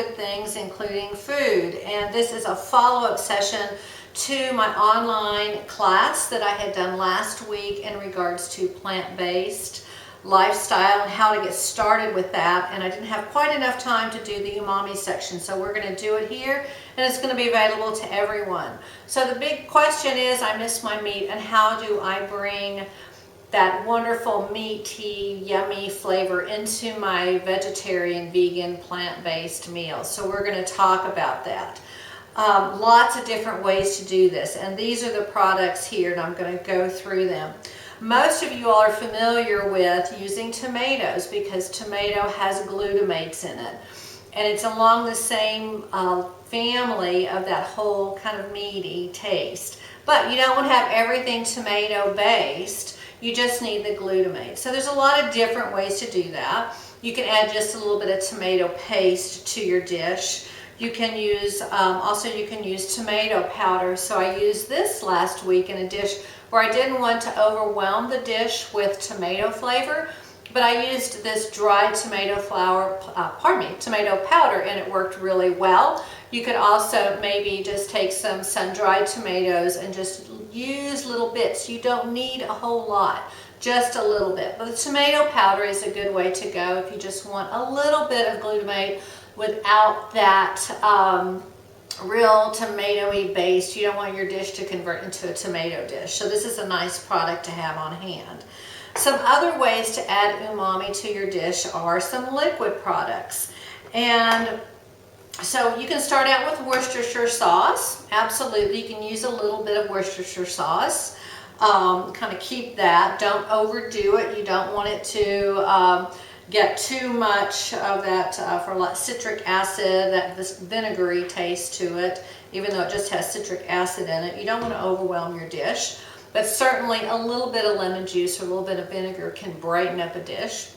good things, including food. And this is a follow-up session to my online class that I had done last week in regards to plant-based lifestyle and how to get started with that. And I didn't have quite enough time to do the umami section, so we're going to do it here, and it's going to be available to everyone. So the big question is, I miss my meat, and how do I bring that wonderful meaty, yummy flavor into my vegetarian, vegan, plant-based meals? So we're going to talk about that. Lots of different ways to do this, and these are the products here, and I'm going to go through them. Most of you all are familiar with using tomatoes because tomato has glutamates in it, and it's along the same family of that whole kind of meaty taste. But you don't want to have everything tomato based, you just need the glutamate. So there's a lot of different ways to do that. You can add just a little bit of tomato paste to your dish. You can use, also you can use tomato powder. So I used this last week in a dish where I didn't want to overwhelm the dish with tomato flavor, but I used this dried tomato tomato powder, and it worked really well. You could also maybe just take some sun-dried tomatoes and just use little bits. You don't need a whole lot, just a little bit. But the tomato powder is a good way to go if you just want a little bit of glutamate without that real tomatoey base. You don't want your dish to convert into a tomato dish. So this is a nice product to have on hand. Some other ways to add umami to your dish are some liquid products. And so you can start out with Worcestershire sauce. Absolutely, you can use a little bit of Worcestershire sauce. Kind of keep that. Don't overdo it. You don't want it to get too much of that for like citric acid, this vinegary taste to it, even though it just has citric acid in it. You don't want to overwhelm your dish, but certainly a little bit of lemon juice or a little bit of vinegar can brighten up a dish.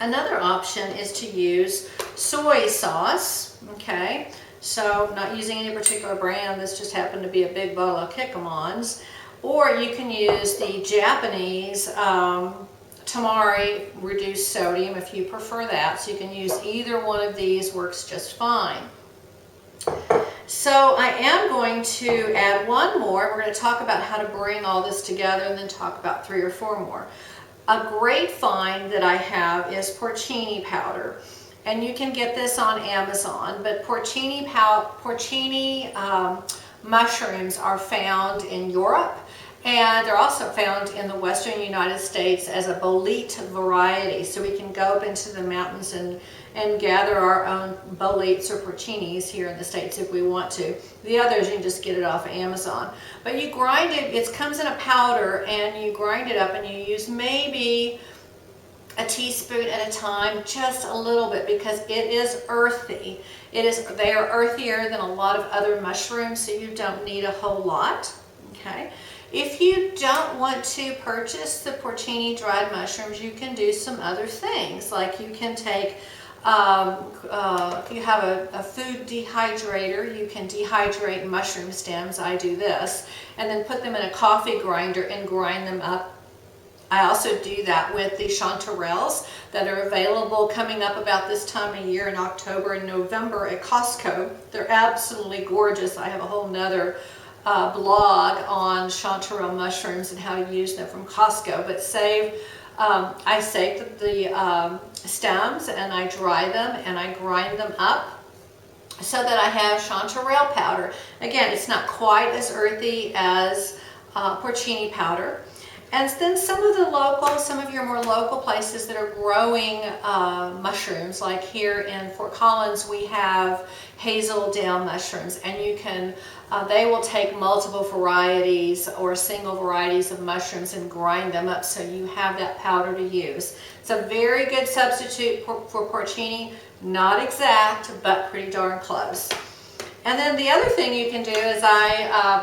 Another option is to use soy sauce. Okay, so not using any particular brand, this just happened to be a big bottle of Kikkoman's. Or you can use the Japanese tamari reduced sodium if you prefer that. So you can use either one of these, works just fine. So I am going to add one more. We're going to talk about how to bring all this together and then talk about 3 or 4 more. A great find that I have is porcini powder. And you can get this on Amazon, but porcini mushrooms are found in Europe, and they're also found in the western United States as a bolete variety. So we can go up into the mountains and gather our own boletes or porcinis here in the States if we want to. The others, you can just get it off of Amazon. But you grind it, it comes in a powder, and you grind it up, and you use maybe a teaspoon at a time, just a little bit, because it is earthy. They are earthier than a lot of other mushrooms, so you don't need a whole lot. Okay. If you don't want to purchase the porcini dried mushrooms, you can do some other things. Like you can take, if you have a food dehydrator, you can dehydrate mushroom stems. I do this, and then put them in a coffee grinder and grind them up. I also do that with the chanterelles that are available coming up about this time of year in October and November at Costco. They're absolutely gorgeous. I have a whole nother blog on chanterelle mushrooms and how to use them from Costco. But I save the stems, and I dry them, and I grind them up so that I have chanterelle powder. Again, it's not quite as earthy as porcini powder. And then some of your more local places that are growing mushrooms, like here in Fort Collins, we have hazel dale mushrooms, and you can, they will take multiple varieties or single varieties of mushrooms and grind them up so you have that powder to use. It's a very good substitute for porcini, not exact, but pretty darn close. And then the other thing you can do is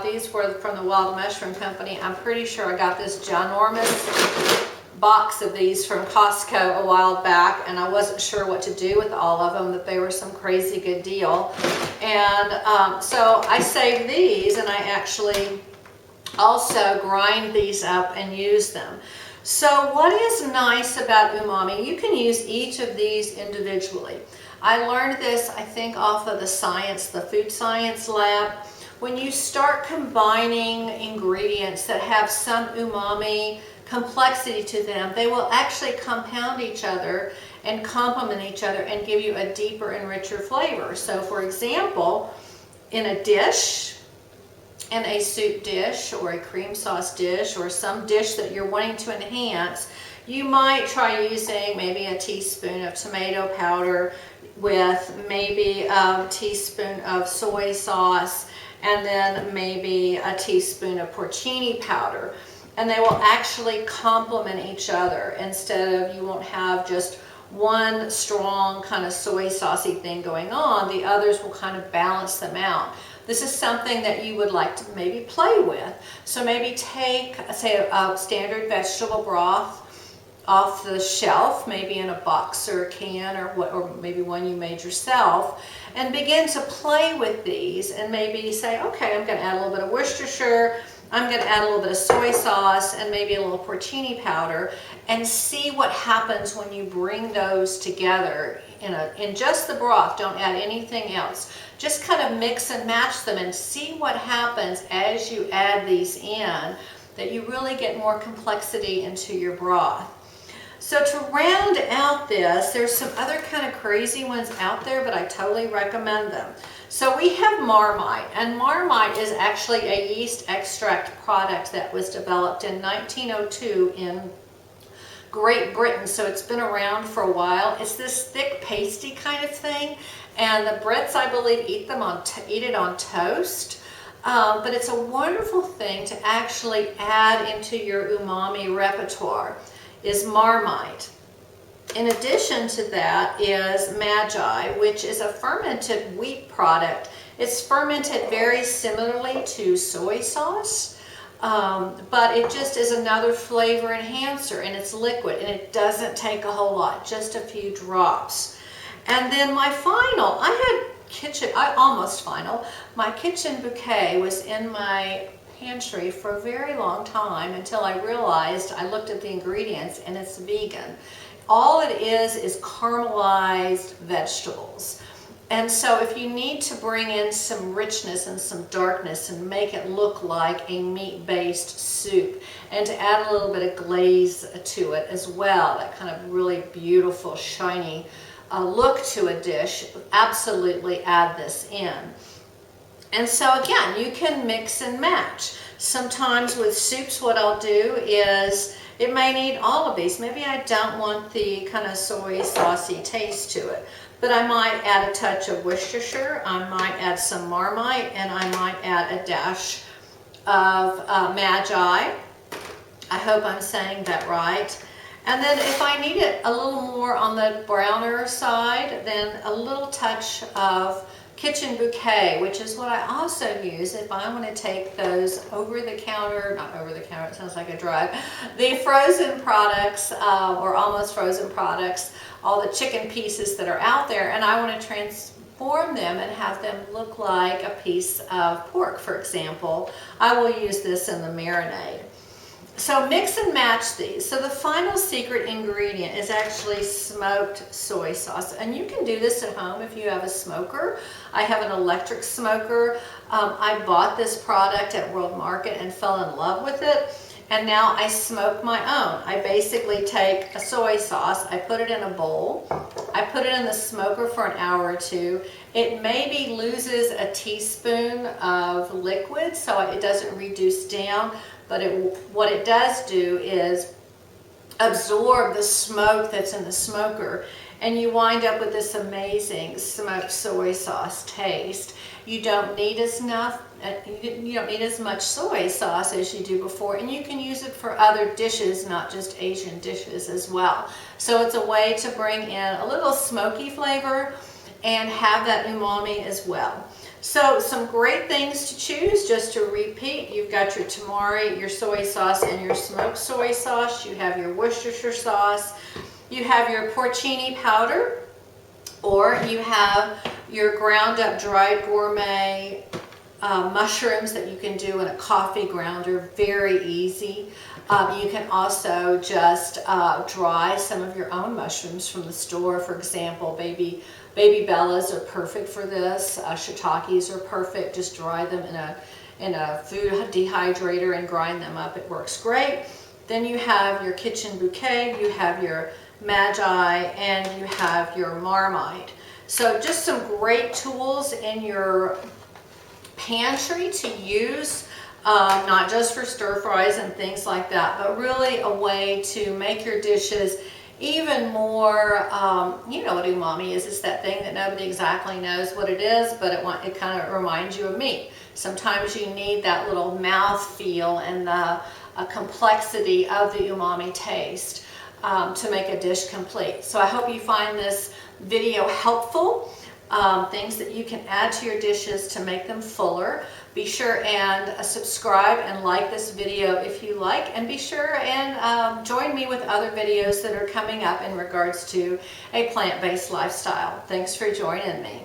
these were from the Wild Mushroom Company. I'm pretty sure I got this ginormous box of these from Costco a while back, and I wasn't sure what to do with all of them, that they were some crazy good deal. And so I saved these, and I actually also grind these up and use them. So what is nice about umami, you can use each of these individually. I learned this, I think, off of the food science lab. When you start combining ingredients that have some umami complexity to them, they will actually compound each other and complement each other and give you a deeper and richer flavor. So for example, in a dish, in a soup dish or a cream sauce dish or some dish that you're wanting to enhance, you might try using maybe a teaspoon of tomato powder with maybe a teaspoon of soy sauce and then maybe a teaspoon of porcini powder. And they will actually complement each other instead of, you won't have just one strong kind of soy saucy thing going on. The others will kind of balance them out. This is something that you would like to maybe play with. So maybe take, say, a standard vegetable broth off the shelf, maybe in a box or a can or maybe one you made yourself, and begin to play with these and maybe say, okay, I'm going to add a little bit of Worcestershire, I'm going to add a little bit of soy sauce and maybe a little porcini powder, and see what happens when you bring those together in just the broth. Don't add anything else. Just kind of mix and match them and see what happens as you add these in, that you really get more complexity into your broth. So to round out this, there's some other kind of crazy ones out there, but I totally recommend them. So we have Marmite, and Marmite is actually a yeast extract product that was developed in 1902 in Great Britain, so it's been around for a while. It's this thick pasty kind of thing, and the Brits, I believe, eat it on toast. But it's a wonderful thing to actually add into your umami repertoire, is Marmite. In addition to that is Magi, which is a fermented wheat product. It's fermented very similarly to soy sauce, but it just is another flavor enhancer, and it's liquid and it doesn't take a whole lot, just a few drops. And then my kitchen bouquet was in my pantry for a very long time until I realized, I looked at the ingredients, and it's vegan. All it is caramelized vegetables. And so if you need to bring in some richness and some darkness and make it look like a meat-based soup, and to add a little bit of glaze to it as well, that kind of really beautiful, shiny look to a dish, absolutely add this in. And so again, you can mix and match. Sometimes with soups, what I'll do is, it may need all of these. Maybe I don't want the kind of soy saucy taste to it, but I might add a touch of Worcestershire, I might add some Marmite, and I might add a dash of Magi. I hope I'm saying that right. And then if I need it a little more on the browner side, then a little touch of Kitchen Bouquet, which is what I also use if I want to take those over-the-counter, not over-the-counter, it sounds like a drug, the frozen products, or almost frozen products, all the chicken pieces that are out there, and I want to transform them and have them look like a piece of pork, for example. I will use this in the marinade. So mix and match these. So the final secret ingredient is actually smoked soy sauce. And you can do this at home if you have a smoker. I have an electric smoker. I bought this product at World Market and fell in love with it. And now I smoke my own. I basically take a soy sauce, I put it in a bowl, I put it in the smoker for an hour or two. It maybe loses a teaspoon of liquid, so it doesn't reduce down. But what it does do is absorb the smoke that's in the smoker, and you wind up with this amazing smoked soy sauce taste. You don't need as much soy sauce as you do before, and you can use it for other dishes, not just Asian dishes as well. So it's a way to bring in a little smoky flavor and have that umami as well. So some great things to choose, just to repeat. You've got your tamari, your soy sauce, and your smoked soy sauce. You have your Worcestershire sauce. You have your porcini powder, or you have your ground up dried gourmet mushrooms that you can do in a coffee grounder, very easy. You can also just dry some of your own mushrooms from the store, for example, baby Baby bellas are perfect for this. Shiitakes are perfect. Just dry them in a food dehydrator and grind them up. It works great. Then you have your kitchen bouquet, you have your magi, and you have your Marmite. So just some great tools in your pantry to use, not just for stir fries and things like that, but really a way to make your dishes even more, you know what umami is. It's that thing that nobody exactly knows what it is, but it kind of reminds you of meat. Sometimes you need that little mouth feel and the complexity of the umami taste to make a dish complete. So I hope you find this video helpful. Things that you can add to your dishes to make them fuller. Be sure and subscribe and like this video if you like, and be sure and join me with other videos that are coming up in regards to a plant-based lifestyle. Thanks for joining me.